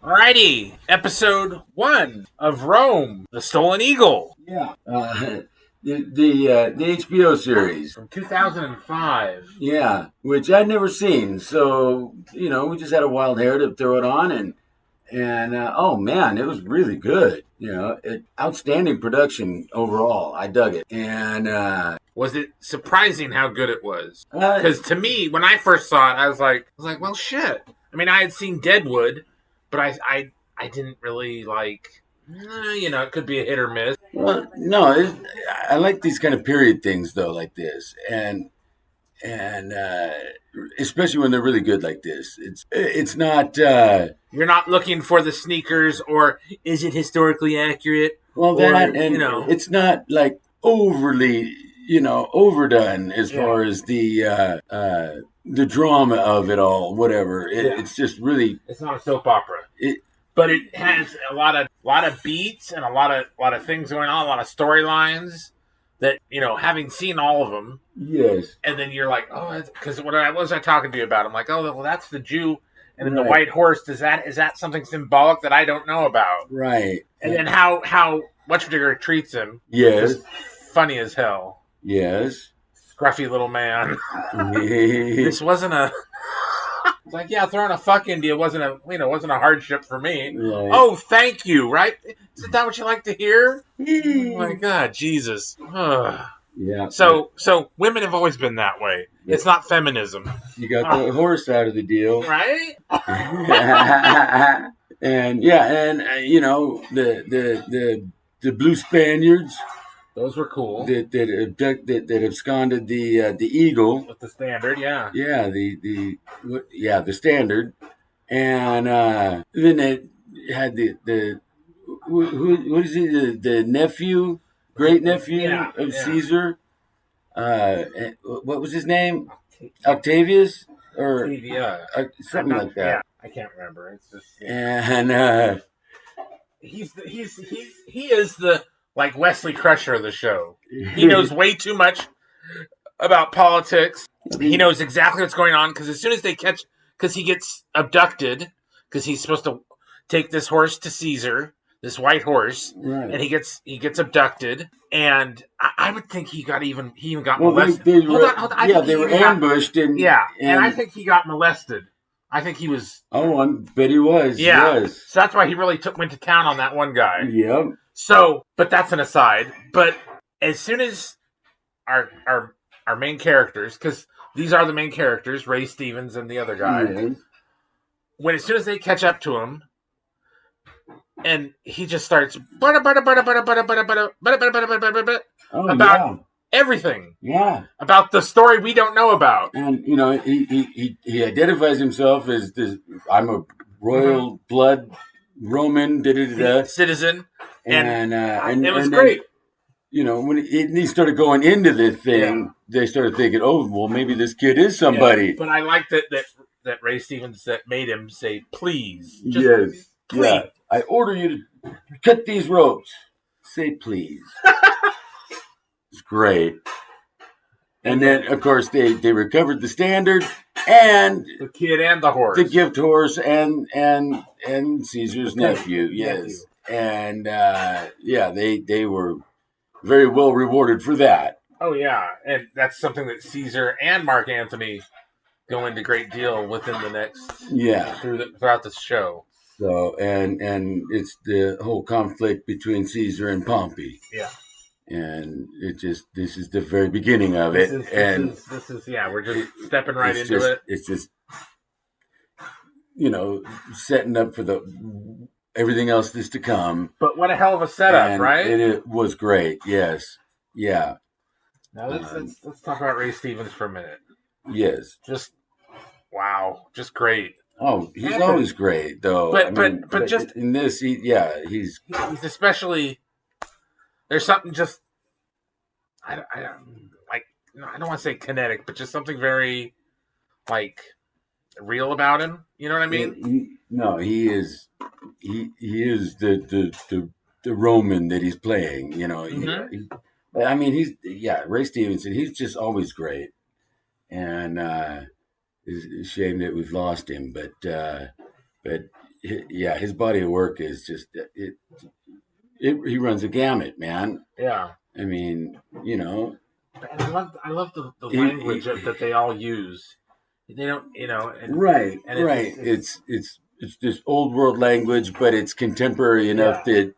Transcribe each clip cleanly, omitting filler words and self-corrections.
Alrighty, episode 1 of Rome, The Stolen Eagle. Yeah. The HBO series. From 2005. Yeah, which I'd never seen. So, we just had a wild hair to throw it on and oh man, it was really good. Outstanding production overall. I dug it. And Was it surprising how good it was? uh, Because to me, when I first saw it, I was like, well, shit. I mean, I had seen Deadwood, but I didn't really like, it could be a hit or miss. well, no, I like these kind of period things though, like this, and especially when they're really good like this. It's not. You're not looking for the sneakers or is it historically accurate? Well, Or, that and it's not like overly, overdone as far as the drama of it all. Whatever, it's just really. It's not a soap opera. But it has a lot of beats and a lot of things going on, a lot of storylines that, having seen all of them. Yes. And then you're like, oh, because what was I talking to you about? I'm like, oh, well, that's the Jew. And then the Right. white horse, is that something symbolic that I don't know about? Right. And then how Whatchdigger treats him. Yes. is funny as hell. Yes. Scruffy little man. This wasn't a... It's like, yeah, throwing a fuck into you wasn't a hardship for me. Right. Oh, thank you, right? Isn't that what you like to hear? Oh my God, Jesus. Ugh. Yeah. So women have always been that way. It's not feminism, You got the horse out of the deal. right? And the blue Spaniards Those were cool. that absconded the eagle. With the standard, yeah. Yeah, the standard, and then it had the what is it, the nephew, great nephew of Caesar. What was his name? Octavius or Yeah. something like that. Yeah, I can't remember. It's just And he is the like Wesley Crusher of the show. He knows way too much about politics. He knows exactly what's going on because as soon as because he gets abducted, because he's supposed to take this horse to Caesar, this white horse, right. and he gets abducted, and I would think he even got Well, molested. Hold on. they were ambushed, and I think he got molested. I think he was. Oh, I bet he was. Yeah, Yes. so that's why he really went to town on that one guy. Yep. So, but that's an aside. But as soon as our main characters, because these are the main characters, Ray Stevens and the other guy, as soon as they catch up to him, and he just starts about everything. Yeah. About the story we don't know about. And he identifies himself as this. I'm a royal blood Roman citizen. And it was and great. Then, when he started going into this thing, they started thinking, oh, well, maybe this kid is somebody. Yeah, but I like that Ray Stevens that made him say, please. Yes. Please. Yeah. I order you to cut these ropes. Say please. It's great. And then, of course, they recovered the standard and the kid and the horse, the gift horse, and Caesar's nephew. Yes, and they were very well rewarded for that. Oh yeah, and that's something that Caesar and Mark Antony go into great deal within the next throughout the show. So and it's the whole conflict between Caesar and Pompey. Yeah. And this is the very beginning of it. This is we're just stepping right into it. It's just, setting up for everything else that's to come. But what a hell of a setup, right? It was great. Yes. Yeah. Now let's talk about Ray Stevens for a minute. Yes. Just wow, just great. Oh, he's always great, though. But just in this, he's especially. There's something just I don't want to say kinetic, but just something very like real about him. You know what I mean? He is the Roman that he's playing. Ray Stevenson. He's just always great, and it's a shame that we've lost him. But his body of work is just he runs a gamut, man. Yeah. I mean, And I love the language that they all use. They don't, right, and right. It's this old world language, but it's contemporary enough that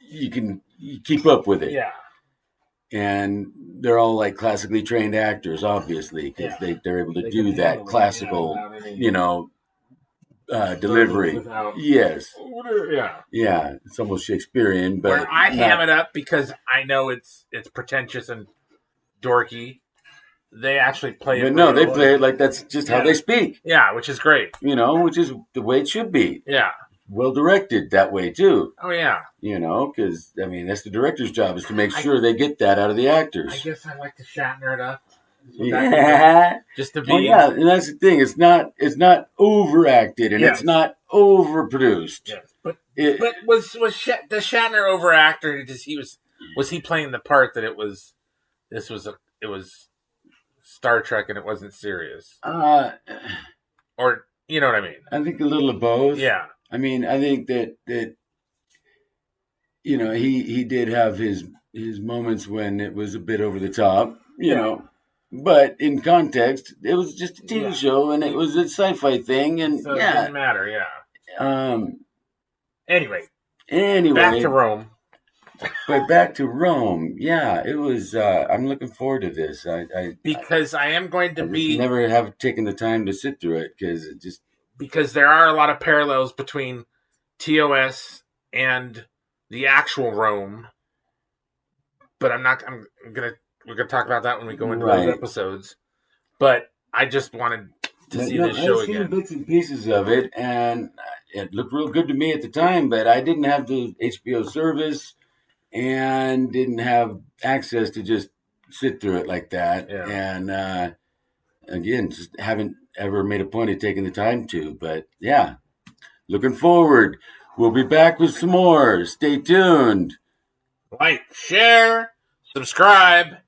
you can keep up with it. Yeah. And they're all like classically trained actors, obviously, because they're able to do that classical, delivery. Yes. Yeah. Yeah. It's almost Shakespearean, but where I ham it up because I know it's pretentious and dorky. They actually play it. But no, they play it like that's just how they speak. Yeah, which is great. Which is the way it should be. Yeah. Well directed that way too. Oh yeah. Because that's the director's job, is to make sure they get that out of the actors. I guess I like to shatter it up. Yeah. Just to be. Oh yeah, and that's the thing. It's not overacted and it's not overproduced. Yes. But was the Shatner overacted? Was he playing the part that it was Star Trek and it wasn't serious? Or you know what I mean? I think a little of both. Yeah. I mean, I think that he did have his moments when it was a bit over the top, but in context, it was just a TV show and it was a sci-fi thing, and so it didn't matter. Yeah. Anyway, back to Rome. But back to Rome, yeah, it was. I'm looking forward to this. Because I am going to never have taken the time to sit through it because there are a lot of parallels between TOS and the actual Rome. But we're gonna talk about that when we go into those episodes. But I just wanted to see this show again. I've seen bits and pieces of it, and it looked real good to me at the time. But I didn't have the HBO service and didn't have access to just sit through it like that. Yeah. And again, just haven't ever made a point of taking the time to. But yeah, looking forward. We'll be back with some more. Stay tuned. Like, share, subscribe.